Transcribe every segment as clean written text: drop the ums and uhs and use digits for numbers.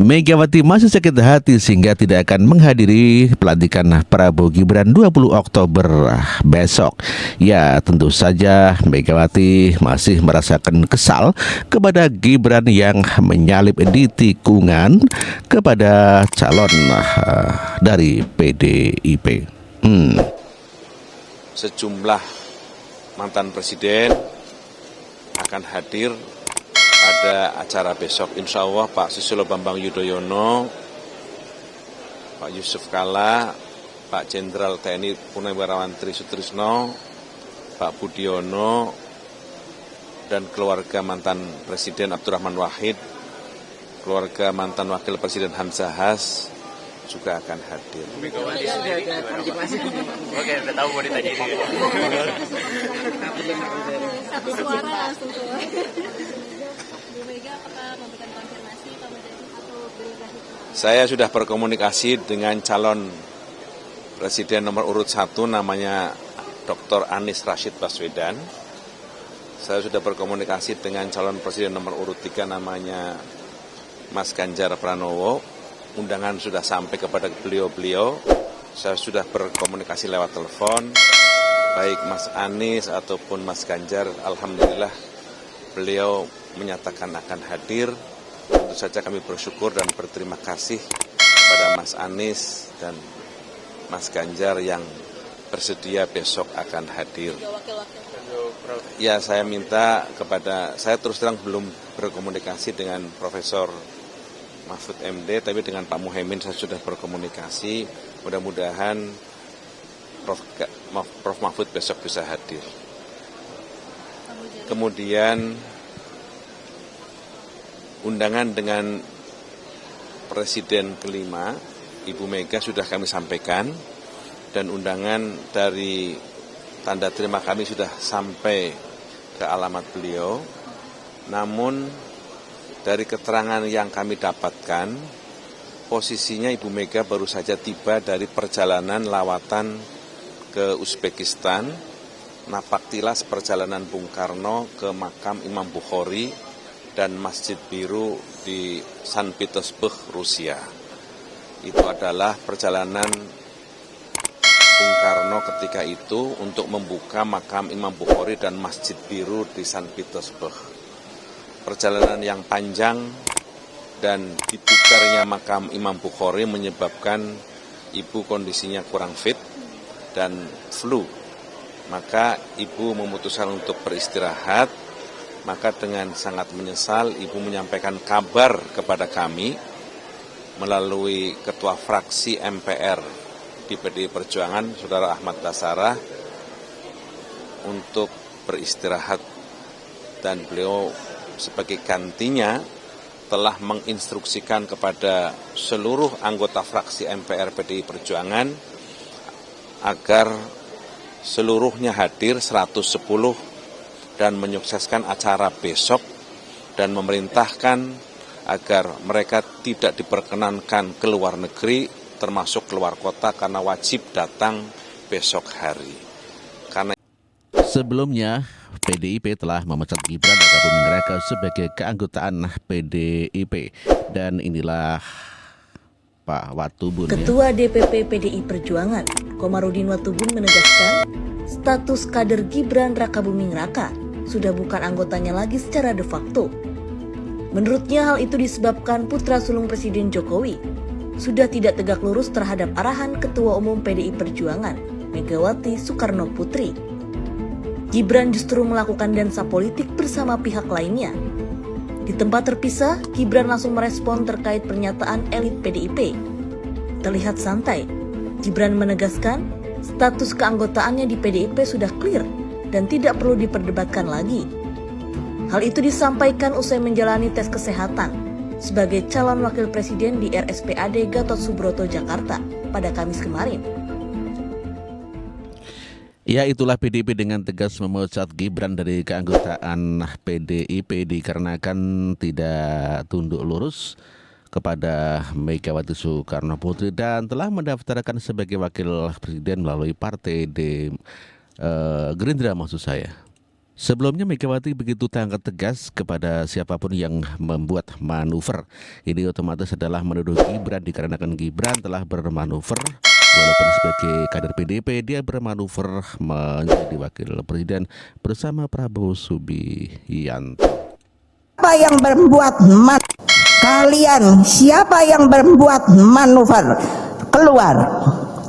Megawati masih sakit hati sehingga tidak akan menghadiri pelantikan Prabowo Gibran 20 Oktober besok. Ya, tentu saja Megawati masih merasakan kesal kepada Gibran yang menyalip di tikungan kepada calon dari PDIP. Sejumlah mantan presiden akan hadir pada acara besok. Insya Allah Pak Susilo Bambang Yudhoyono, Pak Yusuf Kalla, Pak Jenderal TNI Purnawirawan Tri Sutrisno, Pak Budiono, dan keluarga mantan Presiden Abdurrahman Wahid, keluarga mantan Wakil Presiden Hamzah Has juga akan hadir. Megawati sudah ada konfirmasi. Oke, udah tahu mau ditanya ini. Satu suara langsung keluar. Bu Mega apakah memberikan konfirmasi atau delegasi? Saya sudah berkomunikasi dengan calon Presiden nomor urut 1 namanya Dr. Anies Rashid Baswedan. Saya sudah berkomunikasi dengan calon Presiden nomor urut 3 namanya Mas Ganjar Pranowo. Undangan sudah sampai kepada beliau-beliau. Saya sudah berkomunikasi lewat telepon, baik Mas Anies ataupun Mas Ganjar. Alhamdulillah beliau menyatakan akan hadir. Tentu saja kami bersyukur dan berterima kasih kepada Mas Anies dan Mas Ganjar yang bersedia besok akan hadir. Ya, saya minta saya terus terang belum berkomunikasi dengan Profesor Mahfud MD, tapi dengan Pak Muhaimin saya sudah berkomunikasi. Mudah-mudahan Prof. Mahfud besok bisa hadir. Kemudian undangan dengan Presiden kelima, Ibu Mega sudah kami sampaikan, dan undangan dari tanda terima kami sudah sampai ke alamat beliau. Namun dari keterangan yang kami dapatkan, posisinya Ibu Mega baru saja tiba dari perjalanan lawatan ke Uzbekistan, napaktilas perjalanan Bung Karno ke makam Imam Bukhari dan Masjid Biru di St. Petersburg, Rusia. Itu adalah perjalanan Bung Karno ketika itu untuk membuka makam Imam Bukhari dan Masjid Biru di St. Petersburg. Perjalanan yang panjang dan dibukarnya makam Imam Bukhari menyebabkan ibu kondisinya kurang fit dan flu. Maka ibu memutuskan untuk beristirahat. Maka dengan sangat menyesal ibu menyampaikan kabar kepada kami melalui Ketua Fraksi MPR di PDI Perjuangan, Saudara Ahmad Basarah, untuk beristirahat, dan beliau sebagai gantinya telah menginstruksikan kepada seluruh anggota fraksi MPR PDI Perjuangan agar seluruhnya hadir 110 dan menyukseskan acara besok, dan memerintahkan agar mereka tidak diperkenankan keluar negeri termasuk keluar kota karena wajib datang besok hari. Sebelumnya, PDIP telah memecat Gibran Rakabuming Raka sebagai keanggotaan PDIP. Dan inilah Pak Watubun. Ketua DPP PDI Perjuangan, Komarudin Watubun menegaskan, status kader Gibran Rakabuming Raka sudah bukan anggotanya lagi secara de facto. Menurutnya hal itu disebabkan putra sulung Presiden Jokowi sudah tidak tegak lurus terhadap arahan Ketua Umum PDI Perjuangan, Megawati Soekarno Putri. Gibran justru melakukan dansa politik bersama pihak lainnya. Di tempat terpisah, Gibran langsung merespon terkait pernyataan elit PDIP. Terlihat santai, Gibran menegaskan status keanggotaannya di PDIP sudah clear dan tidak perlu diperdebatkan lagi. Hal itu disampaikan usai menjalani tes kesehatan sebagai calon wakil presiden di RSPAD Gatot Subroto, Jakarta pada Kamis kemarin. Ya, itulah PDIP dengan tegas memecat Gibran dari keanggotaan PDIP dikarenakan tidak tunduk lurus kepada Megawati Soekarno Putri dan telah mendaftarkan sebagai wakil presiden melalui partai Gerindra maksud saya. Sebelumnya Megawati begitu sangat tegas kepada siapapun yang membuat manuver. Ini otomatis adalah menuduh Gibran dikarenakan Gibran telah bermanuver. Walaupun sebagai kader PDIP dia bermanuver menjadi wakil presiden bersama Prabowo Subianto. Siapa yang berbuat kalian? Siapa yang berbuat manuver keluar?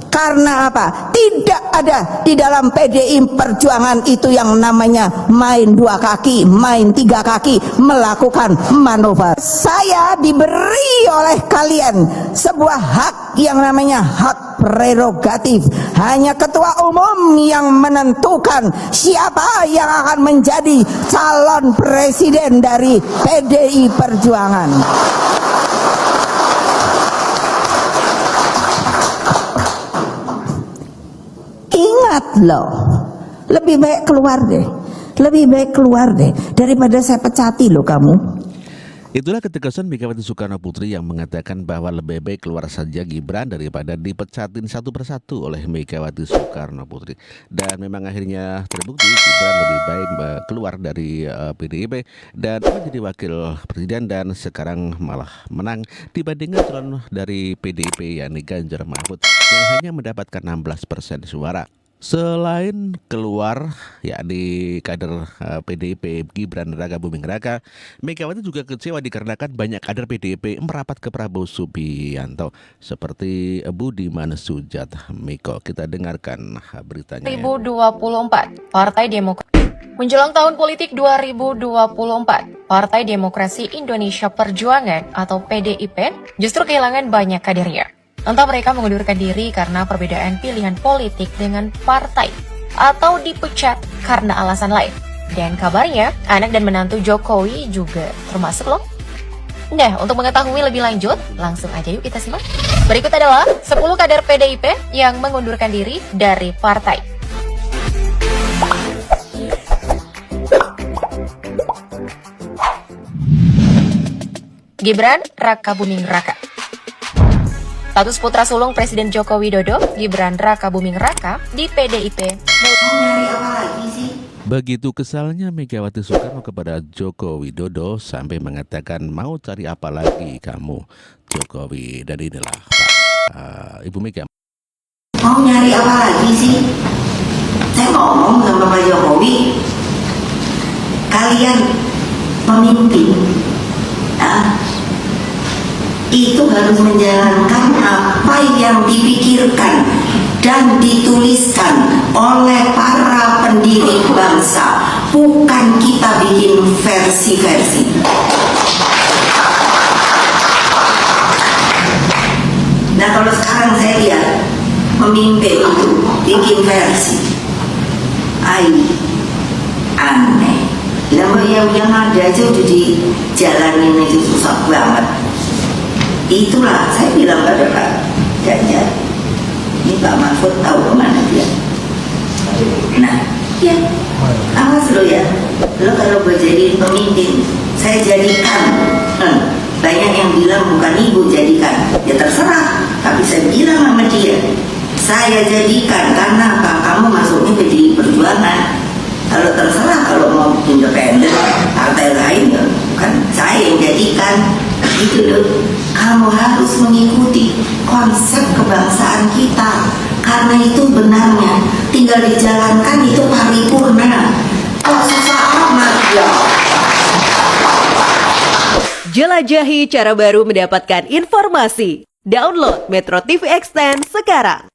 Karena apa? Tidak ada di dalam PDI Perjuangan itu yang namanya main 2 kaki, main 3 kaki, melakukan manuver. Saya diberi oleh kalian sebuah hak yang namanya hak prerogatif. Hanya ketua umum yang menentukan siapa yang akan menjadi calon presiden dari PDI Perjuangan. Ingat loh, lebih baik keluar deh daripada saya pecati loh kamu. Itulah ketegasan Megawati Soekarno Putri yang mengatakan bahwa lebih baik keluar saja Gibran daripada dipecatin satu persatu oleh Megawati Soekarno Putri. Dan memang akhirnya terbukti Gibran lebih baik keluar dari PDIP dan menjadi wakil presiden dan sekarang malah menang dibandingkan calon dari PDIP yakni Ganjar Mahfud yang hanya mendapatkan 16% suara. Selain keluar yakni kader PDIP Gibran Rakabuming Raka, Megawati juga kecewa dikarenakan banyak kader PDIP merapat ke Prabowo Subianto seperti Budiman Sujatmiko. Kita dengarkan beritanya. 2024, Partai Demokrasi. Menjelang tahun politik 2024, Partai Demokrasi Indonesia Perjuangan atau PDIP justru kehilangan banyak kadernya. Entah mereka mengundurkan diri karena perbedaan pilihan politik dengan partai atau dipecat karena alasan lain. Dan kabarnya, anak dan menantu Jokowi juga termasuk loh. Nah, untuk mengetahui lebih lanjut, langsung aja yuk kita simak. Berikut adalah 10 kader PDIP yang mengundurkan diri dari partai. Gibran Rakabuming Raka. Status putra sulung Presiden Joko Widodo, Gibran Rakabuming Raka, di PDIP. Begitu kesalnya Megawati Soekarno kepada Joko Widodo sampai mengatakan mau cari apa lagi kamu Jokowi. Dan inilah Pak Ibu Mega. Mau nyari apa lagi sih? Saya ngomong sama Pak Jokowi, kalian memimpin, itu harus menjalankan apa yang dipikirkan dan dituliskan oleh para pendiri bangsa, bukan kita bikin versi-versi. Nah, kalau sekarang saya lihat memimpin itu bikin versi, aneh. Yang ada aja udah dijalanin itu susah banget. Itulah saya bilang pada Pak Ganjar, ini Pak Mahfud tahu kemana dia. Nah, ya, awas lo ya, lo kalau gue jadi pemimpin, saya jadikan. Banyak yang bilang bukan ibu jadikan, ya terserah. Tapi saya bilang sama dia, saya jadikan karena apa? Kamu masuknya PDI Perjuangan. Kalau terserah, kalau mau independen, partai lain, kan saya yang jadikan. Gitu loh. Kamu harus mengikuti konsep kebangsaan kita, karena itu benarnya, tinggal dijalankan itu paripurna. Kok susah amat ya? Jelajahi cara baru mendapatkan informasi. Download Metro TV Extend sekarang.